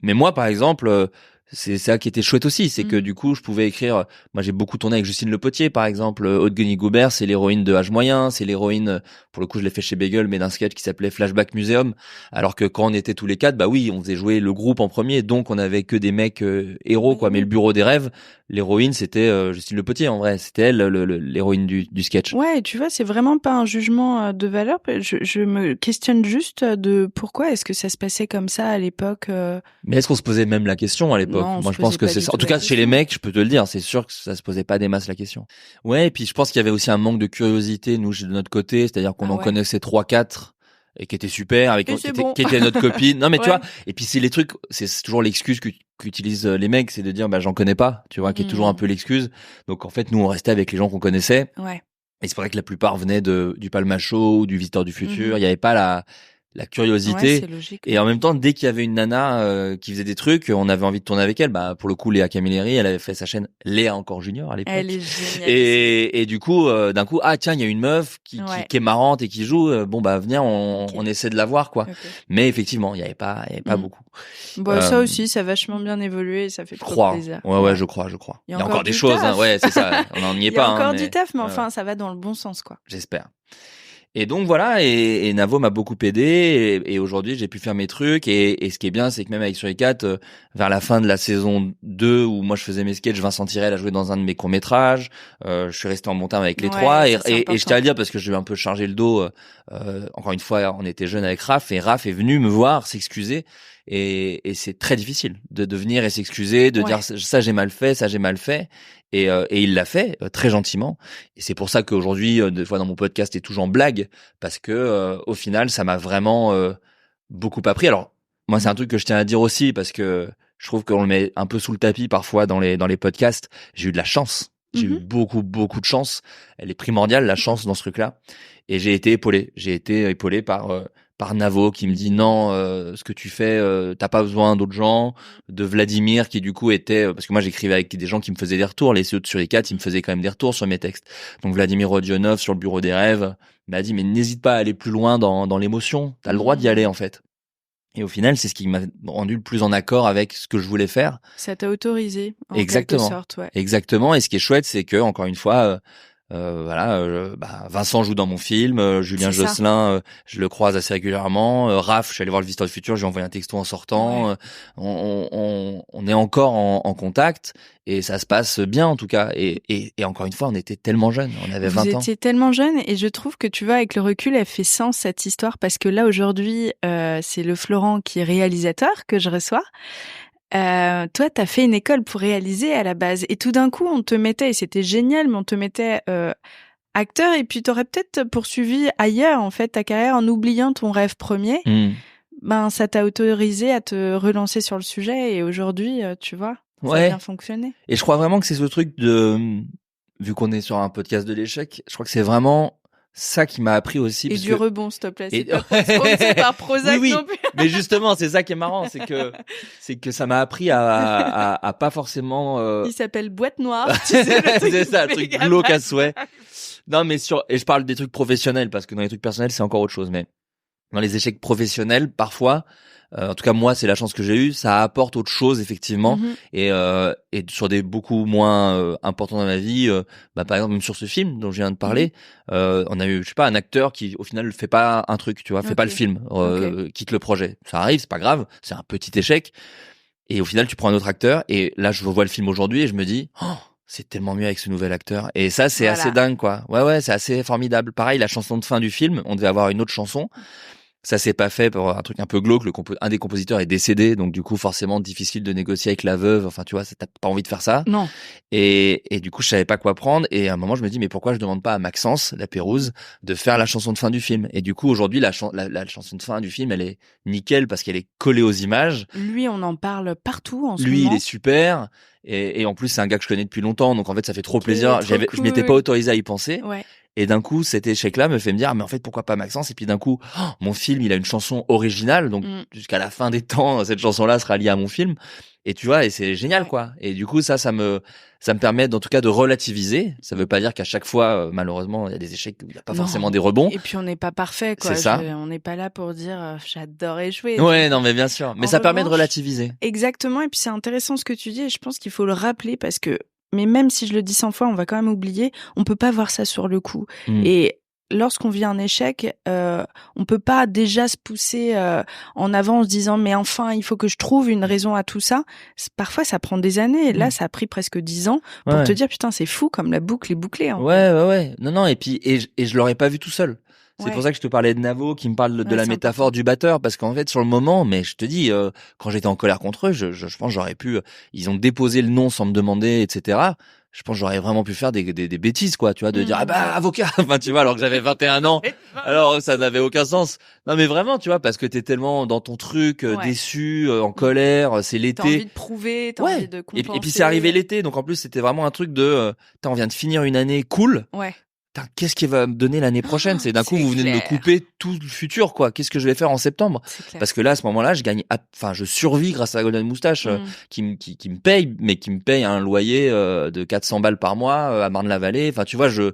moi par exemple, c'est ça qui était chouette aussi, c'est que du coup, je pouvais écrire. Moi, j'ai beaucoup tourné avec Justine Le Potier, par exemple. Haute-Goni Goubert, c'est l'héroïne de Âge Moyen, c'est l'héroïne. Pour le coup, je l'ai fait chez Bagel, mais d'un sketch qui s'appelait Flashback Museum. Alors que quand on était tous les 4, bah oui, on faisait jouer le groupe en premier, donc on avait que des mecs héros, quoi. Mais le bureau des rêves, l'héroïne, c'était Justine Le Potier, en vrai. C'était elle, l'héroïne du sketch. Ouais, tu vois, c'est vraiment pas un jugement de valeur. Je me questionne juste de pourquoi est-ce que ça se passait comme ça à l'époque. Mais est-ce qu'on se posait même la question à l'époque? Moi, je pense que c'est ça. En tout cas, chez les mecs, je peux te le dire, c'est sûr que ça se posait pas des masses la question. Ouais, et puis je pense qu'il y avait aussi un manque de curiosité, nous, de notre côté, c'est-à-dire qu'on en connaissait 3-4 et qui étaient super, qui étaient notre copine. Non, mais tu vois, et puis c'est les trucs, c'est toujours l'excuse qu'utilisent les mecs, c'est de dire, bah, j'en connais pas, tu vois, qui est toujours un peu l'excuse. Donc, en fait, nous, on restait avec les gens qu'on connaissait. Ouais. Et c'est vrai que la plupart venaient du Palma Show ou du Visiteur du Futur. Il y avait pas la curiosité. C'est logique. Et en même temps, dès qu'il y avait une nana qui faisait des trucs, on avait envie de tourner avec elle. Bah, pour le coup, Léa Camilleri, elle avait fait sa chaîne Léa encore Junior à l'époque. Elle est géniale. Et du coup, d'un coup, tiens, il y a une meuf qui est marrante et qui joue. Bon bah viens, on essaie de la voir, quoi. Mais effectivement, il y avait pas beaucoup. Bon, ça aussi, ça a vachement bien évolué, et ça fait trop plaisir. Ouais, je crois. Il y a encore des choses, hein. Ouais, c'est ça. On n'en y est pas. Il y a encore du taf, mais enfin, ça va dans le bon sens, quoi. J'espère. Et donc voilà, et Navo m'a beaucoup aidé, et aujourd'hui j'ai pu faire mes trucs, et ce qui est bien, c'est que même avec Sur les 4, vers la fin de la saison 2, où moi je faisais mes sketchs, Vincent Tirel a joué dans un de mes courts-métrages, je suis resté en bon terme avec les 3, et je tiens à le dire parce que je lui ai un peu chargé le dos, encore une fois, on était jeunes avec Raph, et Raph est venu me voir, s'excuser, et c'est très difficile de venir et s'excuser, de dire ça j'ai mal fait, et il l'a fait très gentiment, et c'est pour ça qu'aujourd'hui des fois dans mon podcast et tout j'en blague parce que au final ça m'a vraiment beaucoup appris. Alors moi c'est un truc que je tiens à dire aussi parce que je trouve qu'on le met un peu sous le tapis parfois dans les podcasts. J'ai eu de la chance J'ai eu beaucoup de chance. Elle est primordiale, la chance dans ce truc-là. Et j'ai été épaulé par Navo qui me dit non, ce que tu fais, t'as pas besoin d'autres gens, de Vladimir qui du coup était, parce que moi j'écrivais avec des gens qui me faisaient des retours, les autres sur les 4, ils me faisaient quand même des retours sur mes textes. Donc Vladimir Rodionov sur le bureau des rêves m'a dit mais n'hésite pas à aller plus loin dans l'émotion, t'as le droit d'y aller en fait. Et au final, c'est ce qui m'a rendu le plus en accord avec ce que je voulais faire. Ça t'a autorisé, en Exactement. quelque sorte, ouais. Exactement. Et ce qui est chouette, c'est que encore une fois, Vincent joue dans mon film, Julien Josselin, je le croise assez régulièrement. Raph, je suis allé voir le Visiteur du Futur, j'ai envoyé un texto en sortant. Ouais. On est encore en contact et ça se passe bien en tout cas. Et encore une fois, on était tellement jeunes, on avait 20 ans. Vous étiez tellement jeunes et je trouve que tu vois, avec le recul, elle fait sens cette histoire parce que là aujourd'hui, c'est le Florent qui est réalisateur que je reçois. Toi, t'as fait une école pour réaliser à la base, et tout d'un coup, on te mettait, et c'était génial, mais on te mettait acteur, et puis t'aurais peut-être poursuivi ailleurs, en fait, ta carrière en oubliant ton rêve premier. Ben, ça t'a autorisé à te relancer sur le sujet, et aujourd'hui, tu vois, ça a bien fonctionné. Et je crois vraiment que c'est ce truc vu qu'on est sur un podcast de l'échec, je crois que c'est vraiment ça qui m'a appris aussi. Et du rebond, s'il te plaît. C'est pas sponsorisé par Prozac non plus. Mais justement, c'est ça qui est marrant, c'est que ça m'a appris à pas forcément. Il s'appelle Boîte Noire. Tu sais, c'est ça, le truc glauque à souhait. Non, mais et je parle des trucs professionnels parce que dans les trucs personnels, c'est encore autre chose. Mais dans les échecs professionnels, parfois. En tout cas, moi, c'est la chance que j'ai eue. Ça apporte autre chose, effectivement. Et sur des beaucoup moins importants dans ma vie, par exemple, même sur ce film dont je viens de parler, on a eu, je sais pas, un acteur qui, au final, fait pas un truc, tu vois, fait pas le film, quitte le projet. Ça arrive, c'est pas grave. C'est un petit échec. Et au final, tu prends un autre acteur. Et là, je revois le film aujourd'hui et je me dis, oh, c'est tellement mieux avec ce nouvel acteur. Et ça, c'est assez dingue, quoi. Ouais, c'est assez formidable. Pareil, la chanson de fin du film, on devait avoir une autre chanson. Ça s'est pas fait pour un truc un peu glauque. Un des compositeurs est décédé, donc du coup forcément difficile de négocier avec la veuve. Enfin, tu vois, t'as pas envie de faire ça. Non. Et du coup, je savais pas quoi prendre. Et à un moment, je me dis, mais pourquoi je demande pas à Maxence, la Pérouse, de faire la chanson de fin du film? Et du coup, aujourd'hui, la chanson de fin du film, elle est nickel parce qu'elle est collée aux images. Lui, on en parle partout en ce moment. Lui, il est super. Et en plus, c'est un gars que je connais depuis longtemps, donc en fait, ça fait trop plaisir. Je m'étais pas autorisé à y penser. Ouais. Et d'un coup, cet échec-là me fait me dire, ah, mais en fait, pourquoi pas Maxence? Et puis d'un coup, mon film, il a une chanson originale, donc jusqu'à la fin des temps, cette chanson-là sera liée à mon film. Et tu vois, et c'est génial, quoi. Et du coup, ça me permet, en tout cas, de relativiser. Ça veut pas dire qu'à chaque fois, malheureusement, il y a des échecs où il y a pas forcément des rebonds. Et puis on n'est pas parfait, quoi. C'est ça. On n'est pas là pour dire, j'adore échouer. Ouais, non, mais bien sûr. Mais ça permet de relativiser. Exactement. Et puis c'est intéressant ce que tu dis. Et je pense qu'il faut le rappeler parce que, mais même si je le dis 100 fois, on va quand même oublier. On peut pas voir ça sur le coup. Et lorsqu'on vit un échec, on peut pas déjà se pousser en avant en se disant mais enfin il faut que je trouve une raison à tout ça. Parfois ça prend des années. Là ça a pris presque 10 ans pour te dire putain c'est fou comme la boucle est bouclée. Ouais. Non. Et puis et je l'aurais pas vu tout seul. C'est pour ça que je te parlais de Navo qui me parle de la métaphore du batteur parce qu'en fait sur le moment, mais je te dis quand j'étais en colère contre eux, je pense j'aurais pu. Ils ont déposé le nom sans me demander, etc. Je pense j'aurais vraiment pu faire des bêtises, quoi, tu vois, de dire ah bah avocat, enfin tu vois, alors que j'avais 21 ans, alors ça n'avait aucun sens. Non mais vraiment, tu vois, parce que t'es tellement dans ton truc, déçu, en colère, c'est l'été. T'as envie de prouver, t'as envie de compenser. Et puis c'est arrivé l'été, donc en plus c'était vraiment un truc de, on vient de finir une année cool. Ouais. Qu'est-ce qui va me donner l'année prochaine? C'est d'un coup, vous venez de me couper tout le futur, quoi. Qu'est-ce que je vais faire en septembre? Parce que là, à ce moment-là, je survis grâce à la Golden Moustache, qui me paye, mais qui me paye un loyer, de 400 balles par mois, à Marne-la-Vallée. Enfin, tu vois, je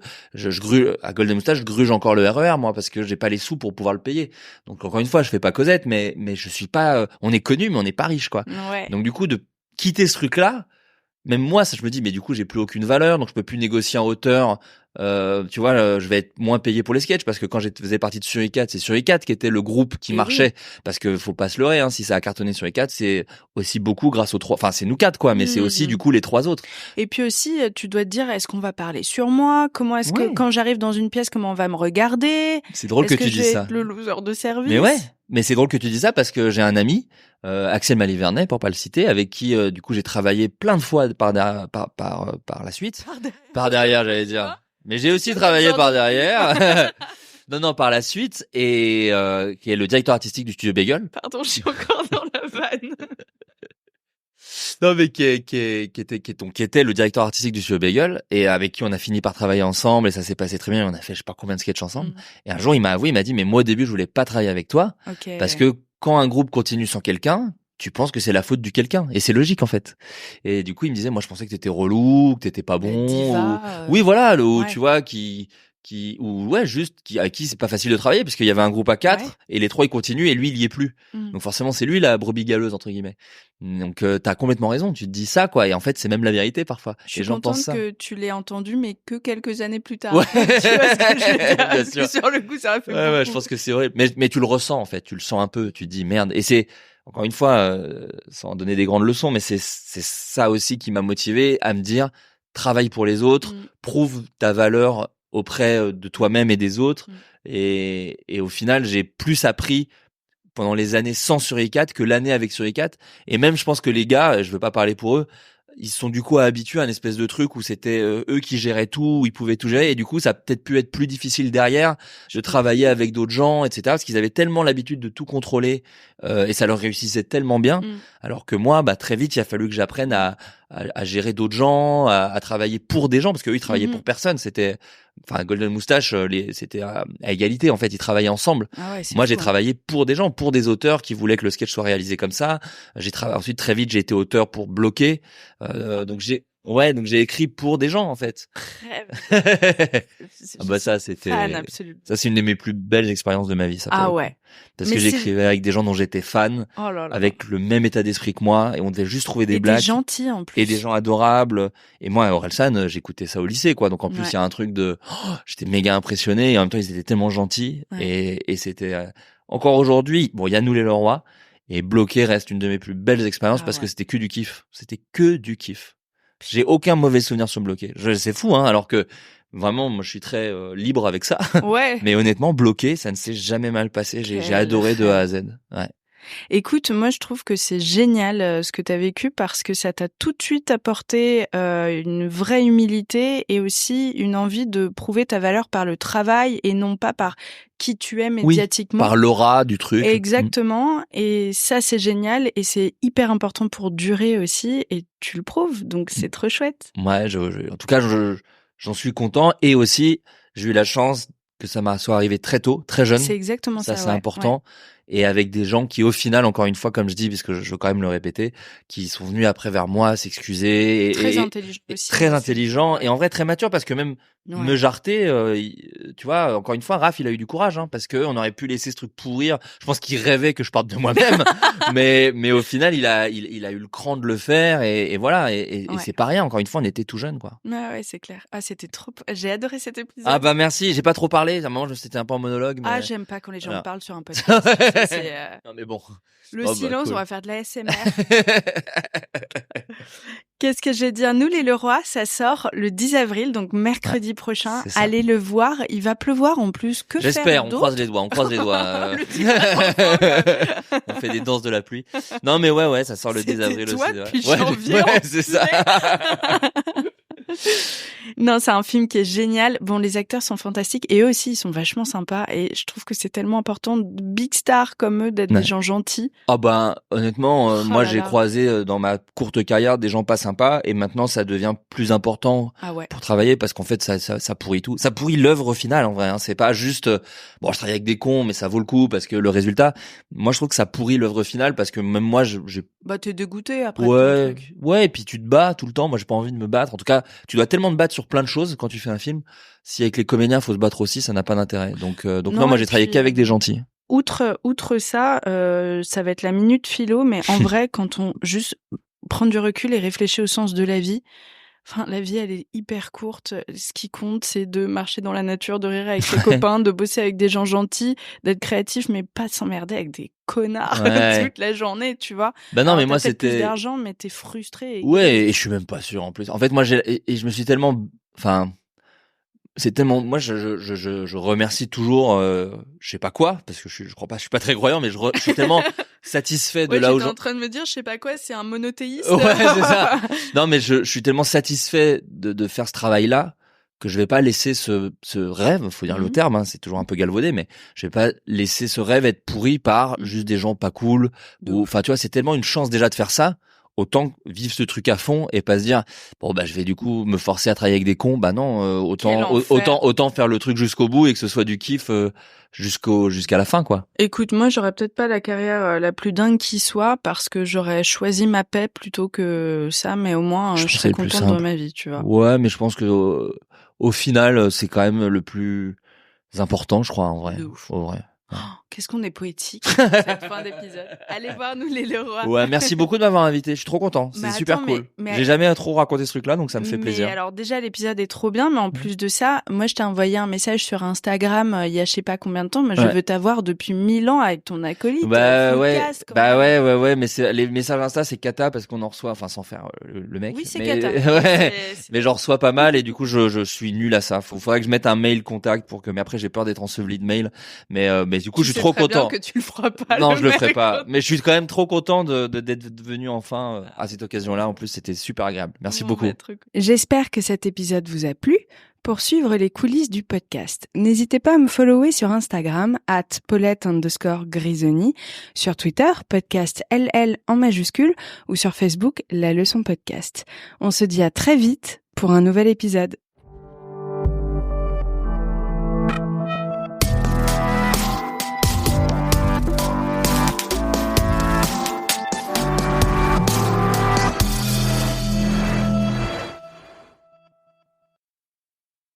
gruge, à Golden Moustache, je gruge encore le RER, moi, parce que j'ai pas les sous pour pouvoir le payer. Donc, encore une fois, je fais pas Cosette, mais je suis pas, on est connu, mais on n'est pas riche, quoi. Ouais. Donc, du coup, de quitter ce truc-là, même moi, ça, je me dis, mais du coup, j'ai plus aucune valeur, donc je peux plus négocier en hauteur. Tu vois, je vais être moins payé pour les sketchs parce que quand je faisais partie de Suricat, c'est Suricat qui était le groupe qui marchait parce que faut pas se leurrer, hein, si ça a cartonné Suricat, c'est aussi beaucoup grâce aux trois, enfin c'est nous quatre quoi, mais c'est aussi du coup les trois autres. Et puis aussi, tu dois te dire, est-ce qu'on va parler sur moi? Comment est-ce que quand j'arrive dans une pièce, comment on va me regarder? C'est drôle que tu dis ça. Est-ce que je vais être le loser de service? Mais ouais, mais c'est drôle que tu dis ça parce que j'ai un ami, Axel Malivernet pour pas le citer, avec qui du coup j'ai travaillé plein de fois par la suite. Par derrière, j'allais dire. Mais j'ai aussi travaillé par derrière. Non, par la suite, et qui est le directeur artistique du studio Bagel. Pardon, je suis encore dans la vanne. Non, mais qui était le directeur artistique du Studio Bagel et avec qui on a fini par travailler ensemble et ça s'est passé très bien. On a fait je sais pas combien de sketchs ensemble. Et un jour, il m'a dit, mais moi au début, je voulais pas travailler avec toi parce que quand un groupe continue sans quelqu'un, tu penses que c'est la faute du quelqu'un et c'est logique en fait. Et du coup, il me disait, moi, je pensais que t'étais relou, que t'étais pas bon. Diva, Oui, voilà, tu vois, à qui c'est pas facile de travailler parce qu'il y avait un groupe à 4 et les 3 ils continuent et lui il y est plus. Donc forcément c'est lui la brebis galeuse entre guillemets. Donc t'as complètement raison, tu te dis ça quoi et en fait c'est même la vérité parfois. Je suis les gens pensent contente ça. que tu l'aies entendu mais que quelques années plus tard. Ouais. Tu vois ce que je veux dire? Bien sûr. Sur le coup ça a fait beaucoup. Ouais, je pense que c'est horrible mais tu le ressens en fait, tu le sens un peu, tu te dis merde et c'est encore une fois sans donner des grandes leçons mais c'est ça aussi qui m'a motivé à me dire travaille pour les autres, prouve ta valeur auprès de toi-même et des autres. Et au final, j'ai plus appris pendant les années sans Suricat que l'année avec Suricat. Et même, je pense que les gars, je veux pas parler pour eux, ils sont du coup habitués à un espèce de truc où c'était eux qui géraient tout, où ils pouvaient tout gérer. Et du coup, ça a peut-être pu être plus difficile derrière de travailler avec d'autres gens, etc. Parce qu'ils avaient tellement l'habitude de tout contrôler et ça leur réussissait tellement bien. Alors que moi, très vite, il a fallu que j'apprenne à gérer d'autres gens, à travailler pour des gens, parce qu'eux, ils travaillaient pour personne. C'était, Golden Moustache, c'était à égalité, en fait. Ils travaillaient ensemble. Moi, j'ai travaillé pour des gens, pour des auteurs qui voulaient que le sketch soit réalisé comme ça. Ensuite, très vite, j'ai été auteur pour Bloquer. Donc j'ai écrit pour des gens, en fait. Ça, c'était, ça, c'est une de mes plus belles expériences de ma vie, ça. Parce que j'écrivais avec des gens dont j'étais fan, avec le même état d'esprit que moi, et on devait juste trouver des blagues. Des gentils, en plus. Et des gens adorables. Et moi, à Orelsan, j'écoutais ça au lycée, quoi. Donc, en plus, il y a un truc j'étais méga impressionné, et en même temps, ils étaient tellement gentils. Et c'était, encore aujourd'hui, Yannou les Leroy, et Bloquer reste une de mes plus belles expériences parce que c'était que du kiff. C'était que du kiff. J'ai aucun mauvais souvenir sur Bloquer. C'est fou, hein, alors que vraiment, moi, je suis très libre avec ça. Mais honnêtement, Bloquer, ça ne s'est jamais mal passé. J'ai adoré de A à Z. Ouais. Écoute, moi je trouve que c'est génial ce que tu as vécu parce que ça t'a tout de suite apporté une vraie humilité et aussi une envie de prouver ta valeur par le travail et non pas par qui tu es médiatiquement. Par l'aura du truc. Exactement. Et ça, c'est génial et c'est hyper important pour durer aussi et tu le prouves. Donc, c'est trop chouette. Ouais, en tout cas, j'en suis content et aussi, j'ai eu la chance que ça soit arrivé très tôt, très jeune. C'est exactement ça. Ça, c'est important. Et avec des gens qui, au final, encore une fois, comme je dis, parce que je veux quand même le répéter, qui sont venus après vers moi s'excuser. Très intelligent aussi. Très intelligent et en vrai très mature parce que même me jarter, tu vois, encore une fois, Raph, il a eu du courage, hein, parce que on aurait pu laisser ce truc pourrir. Je pense qu'il rêvait que je parte de moi-même, mais au final, il a eu le cran de le faire et voilà. Et c'est pas rien. Encore une fois, on était tout jeunes, quoi. Ouais, c'est clair. Ah, c'était trop. J'ai adoré cet épisode. Ah merci. J'ai pas trop parlé. À un moment, c'était un peu en monologue. Mais... Ah, j'aime pas quand les gens parlent sur un podcast. Non mais bon. Le silence, cool. On va faire de la SMR. Qu'est-ce que je vais dire? Nous, les Leroy, ça sort le 10 avril, donc mercredi prochain. Allez le voir. Il va pleuvoir en plus. Que faire? J'espère. On croise les doigts. On fait des danses de la pluie. Non mais ouais, ça sort le 10 avril toi aussi. Depuis janvier, c'est ça. Non, c'est un film qui est génial. Bon, les acteurs sont fantastiques et eux aussi, ils sont vachement sympas. Et je trouve que c'est tellement important, big stars comme eux, d'être des gens gentils. Honnêtement, moi j'ai croisé dans ma courte carrière des gens pas sympas et maintenant ça devient plus important pour travailler parce qu'en fait ça pourrit tout. Ça pourrit l'œuvre finale en vrai. Hein. C'est pas juste je travaille avec des cons mais ça vaut le coup parce que le résultat. Moi je trouve que ça pourrit l'œuvre finale parce que même moi j'ai t'es dégoûté après. Ouais, et puis tu te bats tout le temps. Moi j'ai pas envie de me battre. En tout cas, tu dois tellement te battre sur plein de choses quand tu fais un film. Si avec les comédiens faut se battre aussi, ça n'a pas d'intérêt. Donc non, moi j'ai travaillé qu'avec des gentils. Outre ça, ça va être la minute philo, mais en vrai, quand on juste prend du recul et réfléchit au sens de la vie, la vie, elle est hyper courte. Ce qui compte, c'est de marcher dans la nature, de rire avec ses copains, de bosser avec des gens gentils, d'être créatif, mais pas de s'emmerder avec des connards toute la journée, tu vois. Non, mais moi, c'était... plus d'argent, mais t'es frustré. Et je suis même pas sûr, en plus. En fait, moi, je me suis tellement... c'est tellement, moi je remercie toujours je sais pas quoi parce que je crois pas, je suis pas très croyant mais je suis tellement satisfait de là où j'étais en train de me dire je sais pas quoi, c'est un monothéiste. Ouais, c'est ça. Non mais je suis tellement satisfait de faire ce travail là que je vais pas laisser ce rêve, faut dire le terme, hein, c'est toujours un peu galvaudé, mais je vais pas laisser ce rêve être pourri par juste des gens pas cool ou tu vois, c'est tellement une chance déjà de faire ça. autant vivre ce truc à fond et pas se dire bon bah je vais du coup me forcer à travailler avec des cons. Bah non, autant faire le truc jusqu'au bout et que ce soit du kiff jusqu'à la fin, quoi. Écoute, moi, j'aurais peut-être pas la carrière la plus dingue qui soit parce que j'aurais choisi ma paix plutôt que ça, mais au moins, je serais contente de ma vie, tu vois. Ouais, mais je pense que au final, c'est quand même le plus important, je crois, en vrai. Au vrai. Oh, qu'est-ce qu'on est poétique cette fin d'épisode. Allez voir nous les Leroy. Ouais, merci beaucoup de m'avoir invité. Je suis trop content. C'est super cool. J'ai jamais trop raconté ce truc-là, donc ça me fait plaisir. Mais alors déjà l'épisode est trop bien, mais en plus de ça, moi je t'ai envoyé un message sur Instagram il y a je sais pas combien de temps, mais je veux t'avoir depuis 1000 ans avec ton acolyte. Bah ouais, mais les messages Insta c'est cata parce qu'on en reçoit, enfin sans faire le mec. Oui, c'est mais... cata. Ouais. Mais j'en reçois pas mal et du coup je suis nul à ça. Faudrait que je mette un mail contact pour que. Mais après j'ai peur d'être enseveli de mail. Mais du coup je suis trop content. Que tu le feras pas. Non, je le ferai pas. Mais je suis quand même trop content d'être venu enfin à cette occasion-là. En plus, c'était super agréable. Merci beaucoup. J'espère que cet épisode vous a plu. Pour suivre les coulisses du podcast, n'hésitez pas à me follower sur Instagram @Paulette_Grisoni, sur Twitter podcast LL en majuscule ou sur Facebook La Leçon Podcast. On se dit à très vite pour un nouvel épisode.